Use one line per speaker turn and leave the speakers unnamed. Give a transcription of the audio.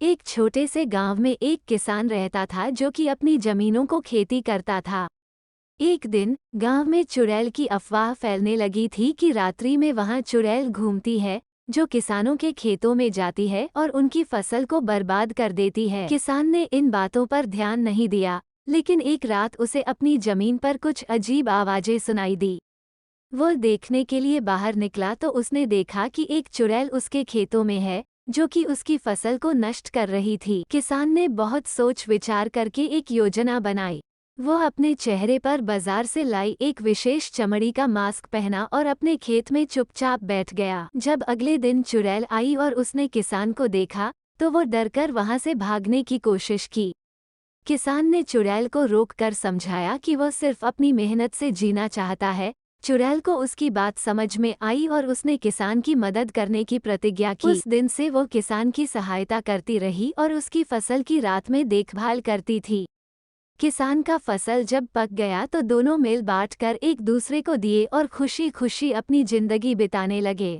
एक छोटे से गांव में एक किसान रहता था जो कि अपनी जमीनों को खेती करता था। एक दिन गांव में चुड़ैल की अफवाह फैलने लगी थी कि रात्रि में वहां चुड़ैल घूमती है, जो किसानों के खेतों में जाती है और उनकी फसल को बर्बाद कर देती है। किसान ने इन बातों पर ध्यान नहीं दिया, लेकिन एक रात उसे अपनी जमीन पर कुछ अजीब आवाजें सुनाई दी। वो देखने के लिए बाहर निकला तो उसने देखा कि एक चुड़ैल उसके खेतों में है, जो कि उसकी फसल को नष्ट कर रही थी। किसान ने बहुत सोच विचार करके एक योजना बनाई। वो अपने चेहरे पर बाजार से लाई एक विशेष चमड़ी का मास्क पहना और अपने खेत में चुपचाप बैठ गया। जब अगले दिन चुड़ैल आई और उसने किसान को देखा, तो वो डरकर वहां से भागने की कोशिश की। किसान ने चुड़ैल को रोककर समझाया कि वो सिर्फ अपनी मेहनत से जीना चाहता है। चुड़ैल को उसकी बात समझ में आई और उसने किसान की मदद करने की प्रतिज्ञा की। उस दिन से वो किसान की सहायता करती रही और उसकी फसल की रात में देखभाल करती थी। किसान का फसल जब पक गया तो दोनों मिल बांटकर एक दूसरे को दिए और खुशी खुशी अपनी जिंदगी बिताने लगे।